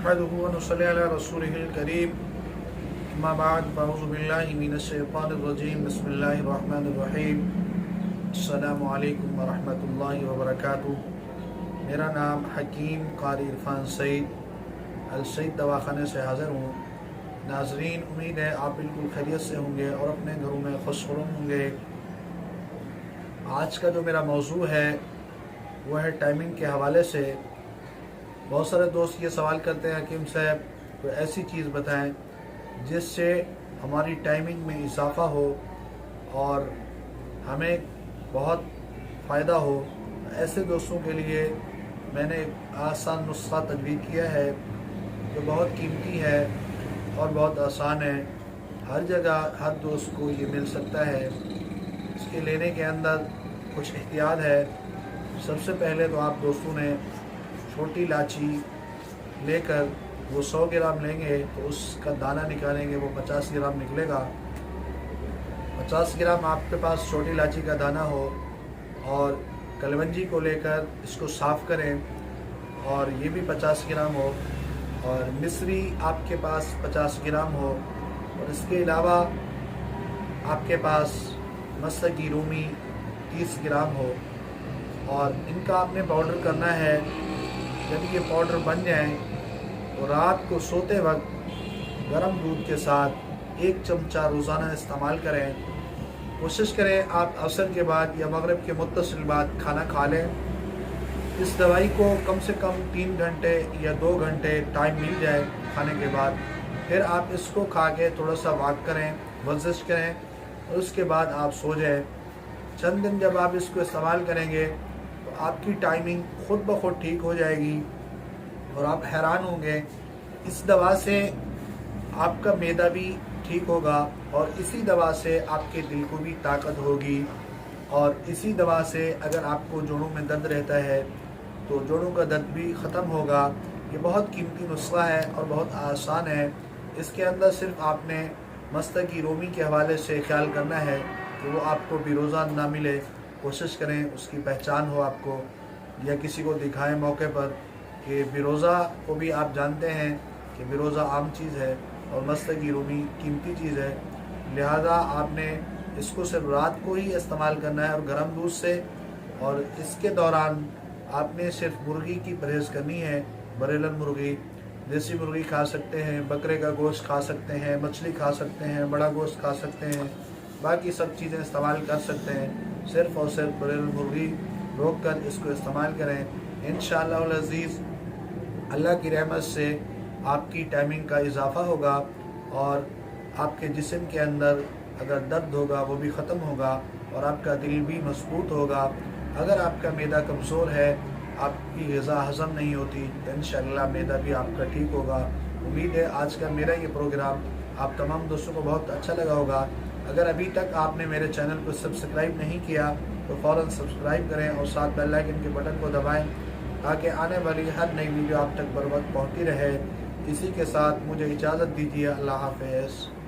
नहमदुहु व नुसल्ली अला रसूलिहिल करीम अम्मा बाद फ़अऊज़ु बिल्लाहि मिनश शैतानिर रजीम बिस्मिल्लाहिर रहमानिर रहीम अस्सलामु अलैकुम व रहमतुल्लाहि व बरकातुहू। मेरा नाम हकीम कारी इरफान सईद अल सईद दवाखाने से हाज़िर हूँ। नाज़रीन, उम्मीद है आप बिल्कुल खैरियत से होंगे और अपने घरों में खुशखुरम होंगे। आज का जो मेरा मौजू है वो है टाइमिंग के हवाले से। बहुत सारे दोस्त ये सवाल करते हैं हकीम साहब कोई ऐसी चीज़ बताएं जिससे हमारी टाइमिंग में इजाफ़ा हो और हमें बहुत फ़ायदा हो। ऐसे दोस्तों के लिए मैंने एक आसान नुस्खा तजवीज़ किया है जो बहुत कीमती है और बहुत आसान है। हर जगह हर दोस्त को ये मिल सकता है। इसके लेने के अंदर कुछ एहतियात है। सबसे पहले तो आप दोस्तों ने छोटी इलायची लेकर वो 100 ग्राम लेंगे तो उसका दाना निकालेंगे, वो 50 ग्राम निकलेगा। 50 ग्राम आपके पास छोटी इलायची का दाना हो और कलवंजी को लेकर इसको साफ़ करें और ये भी 50 ग्राम हो और मिश्री आपके पास 50 ग्राम हो और इसके अलावा आपके पास मस्त की रूमी 30 ग्राम हो और इनका आपने पाउडर करना है। जब ये पाउडर बन जाए तो रात को सोते वक्त गर्म दूध के साथ 1 चमचा रोज़ाना इस्तेमाल करें। कोशिश करें आप असर के बाद या मगरिब के मुत्तसिल बाद खाना खा लें। इस दवाई को कम से कम 3 घंटे या 2 घंटे टाइम मिल जाए खाने के बाद, फिर आप इसको खा के थोड़ा सा वॉक करें, वर्जिश करें और उसके बाद आप सो जाएं। चंद दिन जब आप इसको इस्तेमाल करेंगे तो आपकी टाइमिंग खुद ब खुद ठीक हो जाएगी और आप हैरान होंगे। इस दवा से आपका मैदा भी ठीक होगा और इसी दवा से आपके दिल को भी ताकत होगी और इसी दवा से अगर आपको जोड़ों में दर्द रहता है तो जोड़ों का दर्द भी ख़त्म होगा। ये बहुत कीमती नुस्खा है और बहुत आसान है। इसके अंदर सिर्फ आपने मस्त की रोमी के हवाले से ख्याल करना है कि वो आपको बिरोज़ा ना मिले। कोशिश करें उसकी पहचान हो आपको या किसी को दिखाएं मौके पर कि बिरोज़ा को भी आप जानते हैं कि बिरोज़ा आम चीज़ है और मस्त की रूमी कीमती चीज़ है। लिहाजा आपने इसको सिर्फ रात को ही इस्तेमाल करना है और गर्म दूध से। और इसके दौरान आपने सिर्फ मुर्गी की परहेज़ करनी है। बरेलर मुर्गी, देसी मुर्गी खा सकते हैं, बकरे का गोश्त खा सकते हैं, मछली खा सकते हैं, बड़ा गोश्त खा सकते हैं, बाकी सब चीज़ें इस्तेमाल कर सकते हैं। सिर्फ़ और सिर्फ बरेलर मुर्गी रोक कर इसको इस्तेमाल करें। इंशाअल्लाह अल अज़ीज़ अल्लाह की रहमत से आपकी टाइमिंग का इजाफ़ा होगा और आपके जिस्म के अंदर अगर दर्द होगा वो भी ख़त्म होगा और आपका दिल भी मजबूत होगा। अगर आपका मैदा कमज़ोर है, आपकी ग़िज़ा हज़म नहीं होती तो इंशाअल्लाह मैदा भी आपका ठीक होगा। उम्मीद है आज का मेरा ये प्रोग्राम आप तमाम दोस्तों को बहुत अच्छा लगा होगा। अगर अभी तक आपने मेरे चैनल को सब्सक्राइब नहीं किया तो फ़ौरन सब्सक्राइब करें और साथ बेल आइकन के बटन को दबाएं ताकि आने वाली हर नई वीडियो आप तक बर वक्त पहुँचती रहे। इसी के साथ मुझे इजाज़त दीजिए। अल्लाह हाफ़िज़।